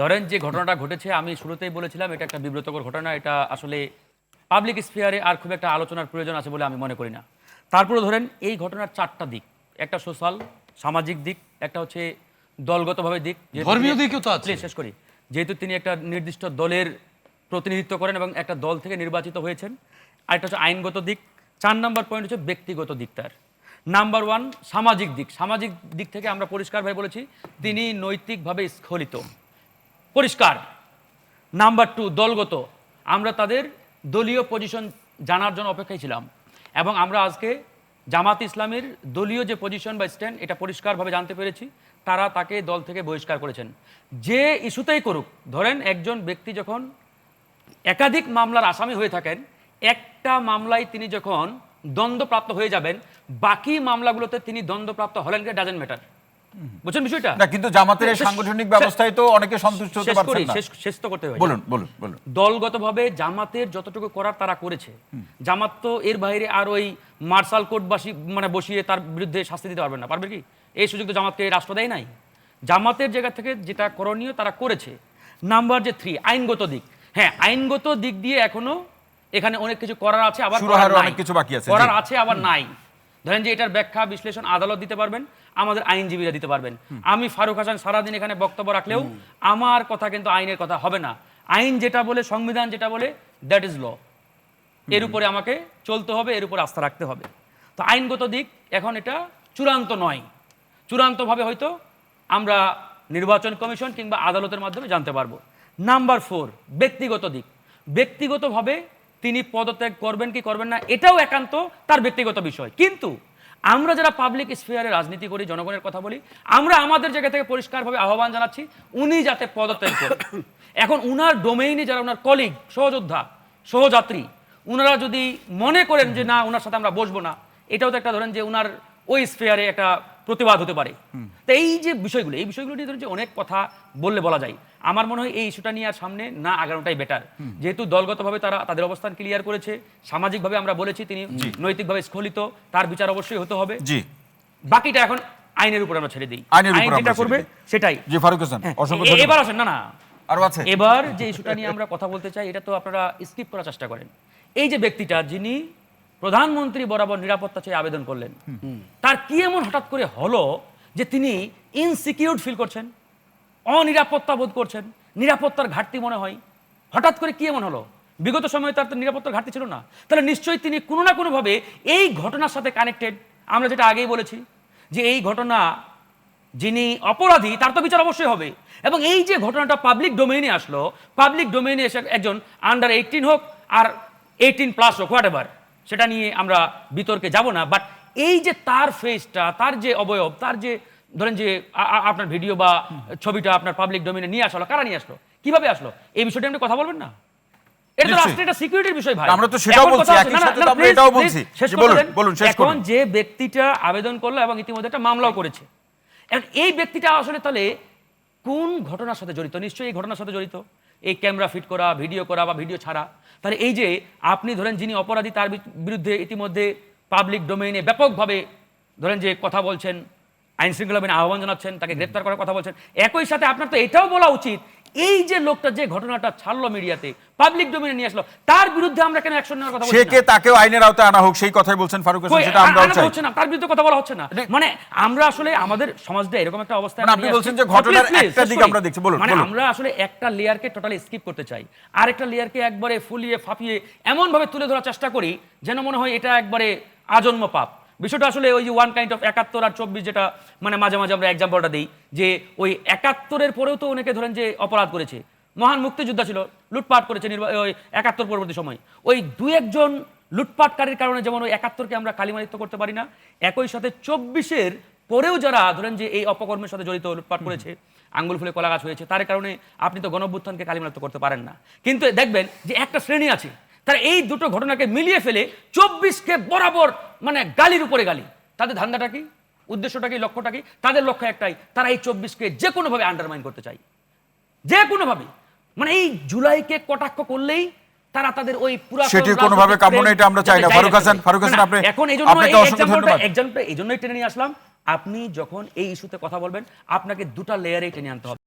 ধরেন যে ঘটনাটা ঘটেছে, আমি শুরুতেই বলেছিলাম এটা একটা বিব্রতকর ঘটনা। এটা আসলে পাবলিক স্ফিয়ারে আর খুব একটা আলোচনার প্রয়োজন আছে বলে আমি মনে করি না। তারপরে ধরেন এই ঘটনার চারটা দিক, একটা সোশ্যাল সামাজিক দিক, একটা হচ্ছে দলগতভাবে দিক, ধর্মীয় দিকও তো আছে। শেষ করি, যেহেতু তিনি একটা নির্দিষ্ট দলের প্রতিনিধিত্ব করেন এবং একটা দল থেকে নির্বাচিত হয়েছেন। আরেকটা হচ্ছে আইনগত দিক। 4 নম্বর পয়েন্ট হচ্ছে ব্যক্তিগত দিক। তার নাম্বার 1 সামাজিক দিক। সামাজিক দিক থেকে আমরা পরিষ্কারভাবে বলেছি তিনি নৈতিকভাবে স্খলিত, পরিষ্কার। নাম্বার 2 দলগত, আমরা তাদের দলীয় পজিশন জানার জন্য অপেক্ষায় ছিলাম এবং আমরা আজকে জামাত ইসলামের দলীয় যে পজিশন বা স্ট্যান্ড এটা পরিষ্কারভাবে জানতে পেরেছি। তারা তাকে দল থেকে বহিষ্কার করেছেন। যে ইস্যুতেই করুক, ধরেন একজন ব্যক্তি যখন একাধিক মামলার আসামি হয়ে থাকেন, একটা মামলায় তিনি যখন দ্বন্দ্বপ্রাপ্ত হয়ে যাবেন, বাকি মামলাগুলোতে তিনি দ্বন্দ্বপ্রাপ্ত হলেন কি ডাজেন্ট ম্যাটার। বুঝছেন বিষয়টা? না, কিন্তু জামাতের এই সাংগঠনিক ব্যবস্থায় তো অনেকে সন্তুষ্ট হতে পারছেন না। শেষ তো করতে হয়। বলুন বলুন বলুন। দলগতভাবে জামাতের যতটুকু করার তারা করেছে। জামাত তো এর বাইরে আর ওই মার্শাল কোর্ট মানে বসিয়ে তার বিরুদ্ধে শাস্তি দিতে পারবেন না। পারবে কি? এই সুযোগ তো জামাতকে রাষ্ট্র দেয় নাই। জামাতের জায়গা থেকে যেটা করণীয় তারা করেছে। নাম্বার যে 3 আইনগত দিক। হ্যাঁ, আইনগত দিক দিয়ে এখনো এখানে অনেক কিছু করার আছে, আবার অনেক কিছু বাকি আছে, করার আছে আবার নাই। ধরেন যে এটার ব্যাখ্যা বিশ্লেষণ আদালত দিতে পারবেন, আমাদের আইনজীবীরা দিতে পারবেন। আমি ফারুক হাসান সারাদিন এখানে বক্তব্য রাখলেও আমার কথা কিন্তু আইনের কথা হবে না। আইন যেটা বলে, সংবিধান যেটা বলে, দ্যাট ইজ ল। এর উপরে আমাকে চলতে হবে, এর উপর আস্থা রাখতে হবে। তো আইনগত দিক এখন এটা চূড়ান্ত নয়। চূড়ান্তভাবে হয়তো আমরা নির্বাচন কমিশন কিংবা আদালতের মাধ্যমে জানতে পারবো। নাম্বার 4 ব্যক্তিগত দিক। ব্যক্তিগতভাবে তিনি পদত্যাগ করবেন কি করবেন না এটাও একান্ত তার ব্যক্তিগত বিষয়। কিন্তু আমরা যারা পাবলিক স্ফিয়ারে রাজনীতি করি, জনগণের কথা বলি, আমরা আমাদের জায়গা থেকে পরিষ্কারভাবে আহ্বান জানাচ্ছি উনি যাতে পদত্যাগ করেন। এখন উনার ডোমেইনে যারা উনার কলিগ, সহযোদ্ধা, সহযাত্রী, উনারা যদি মনে করেন যে না উনার সাথে আমরা বসবো না, এটাও তো একটা ধরেন যে উনার ওই স্ফিয়ারে একটা প্রতিবাদ হতে পারে। তো এই যে বিষয়গুলো, এই বিষয়গুলো নিয়ে ধরেন যে অনেক কথা বলা যায়। আমার মনে হয় এই ইস্যুটা নিয়ে আর সামনে না আগানোটাই বেটার। যেহেতু দলগতভাবে তারা তাদের অবস্থান ক্লিয়ার করেছে, সামাজিকভাবে আমরা বলেছি তিনি নৈতিকভাবে স্খলিত, তার বিচার অবশ্যই হতে হবে। জি, বাকিটা এখন আইনের উপর আমরা ছেড়ে দিই। আইন যেটা করবে সেটাই। জি ফারুক হাসান, এবার আসেন। না আরো আছে। এবার যে ইস্যুটা নিয়ে আমরা কথা বলতে চাই, এটা তো আপনারা স্কিপ করার চেষ্টা করেন। এই যে ব্যক্তিটা যিনি প্রধানমন্ত্রী বরাবর নিরাপত্তা চেয়ে আবেদন করলেন, তার কি এমন হঠাৎ করে হলো যে তিনি ইনসিকিউর ফিল করছেন, অনিরাপত্তা বোধ করছেন, নিরাপত্তার ঘাটতি মনে হয়? হঠাৎ করে কি এমন হলো? বিগত সময়ে তার তো নিরাপত্তার ঘাটতি ছিল না। তাহলে নিশ্চয়ই তিনি কোনো না কোনোভাবে এই ঘটনার সাথে কানেক্টেড। আমরা যেটা আগেই বলেছি যে এই ঘটনা, যিনি অপরাধী তার তো বিচার অবশ্যই হবে। এবং এই যে ঘটনাটা পাবলিক ডোমেইনে আসলো, পাবলিক ডোমেইনে এসে একজন আন্ডার 18 হোক আর 18+ হোক, হোয়াট এভার, সেটা নিয়ে আমরা বিতর্কে যাব না। বাট এই যে তার ফেসটা, তার যে অবয়ব, তার যে ধরেন যে আপনার ভিডিও বা ছবিটা আপনার পাবলিক ডোমেইনে নিয়ে আসলো, কারা নিয়ে আসলো, কিভাবে আসলো, এই বিষয়টা আপনি কথা বলবেন না? এটা তো রাষ্ট্রের সিকিউরিটির বিষয় ভাই। আমরা তো সেটাও বলছি, একই সাথে তো আমরা এটাও বলছি। বলুন শেষ করুন। এখন যে ব্যক্তিটা আবেদন করলো এবং ইতিমধ্যে একটা মামলাও করেছে, এখন এই ব্যক্তিটা আসলে তাহলে কোন ঘটনার সাথে জড়িত? নিশ্চয়ই এই ঘটনার সাথে জড়িত, এই ক্যামেরা ফিট করা, ভিডিও করা বা ভিডিও ছাড়া। তাহলে এই যে আপনি ধরেন যিনি অপরাধী তার বিরুদ্ধে ইতিমধ্যে পাবলিক ডোমেইনে ব্যাপকভাবে ধরেন যে কথা বলছেন, আইন শৃঙ্খলা বাহিনী আহ্বান জানাচ্ছেন, তাকে গ্রেপ্তার করার কথা বলছেন, একই সাথে আপনার তো এটাও বলা উচিত এই যে লোকটা যে ঘটনাটা ছাড়লো মিডিয়াতে, পাবলিক ডোমেইনে নিয়ে আসলো, তার বিরুদ্ধে আমরা কেন অ্যাকশন নেওয়ার কথা বলছি? সে কে তাকেও আইনের আওতায় আনা হোক, সেই কথাই বলছেন ফারুক হাসান, সেটা আমরাও চাই। হচ্ছে না, তার বিরুদ্ধে কথা বলা হচ্ছে না। মানে আমরা আসলে আমাদের সমাজটা এরকম একটা অবস্থায়, আপনি বলছেন যে ঘটনার একটা দিক আমরা দেখছি। বলুন। মানে আমরা আসলে একটা লেয়ারকে টোটালি স্কিপ করতে চাই, আরেকটা লেয়ারকে একবারে ফুলিয়ে ফাঁপিয়ে এমন ভাবে তুলে ধরার চেষ্টা করি যেন মনে হয় এটা একবারে আজন্ম পাপ। বিষয়টা আসলে ওই যে 1 কাইন্ড অফ 71 আর 24, যেটা মানে মাঝে মাঝে আমরা এক্সাম্পলটা দিই যে ওই 71-এর পরেও তো অনেকে ধরেন যে অপরাধ করেছে, মহান মুক্তিযোদ্ধা ছিল, লুটপাট করেছে ওই 71 পরবর্তী সময়। ওই 2-1 জন লুটপাটকারীর কারণে যেমন ওই 71-কে আমরা কালিমালিপ্ত করতে পারি না, একই সাথে 24-এর পরেও যারা ধরেন যে এই অপকর্মের সাথে জড়িত, লুটপাট করেছে, আঙ্গুল ফুলে কলা গাছ হয়েছে, তার কারণে আপনি তো গণঅভ্যুত্থানকে কালিমালিপ্ত করতে পারেন না। কিন্তু দেখবেন যে একটা শ্রেণী আছে তারা এই দুটো ঘটনাকে মিলিয়ে ফেলে 24-কে বরাবর মানে গালির উপরে গালি। তাদের ধান্দাটা কি, উদ্দেশ্যটা কি, লক্ষ্যটা কি? তাদের লক্ষ্য একটাই, তারা এই 24-কে যে কোনোভাবে আন্ডারমাইন করতে চায়, যে কোনোভাবে। মানে এই জুলাইকে কটাক্ষ করলেই তারা তাদের ওই পুরো সেটি কোনোভাবে কাম্য না, এটা আমরা চাই না। ফারুক হাসান, আপনি এখন এই জন্য এই জন্যই টেনে নিয়ে আসলাম। আপনি যখন এই ইস্যুতে কথা বলবেন আপনাকে দুটা লেয়ারে টেনে আনতে হবে।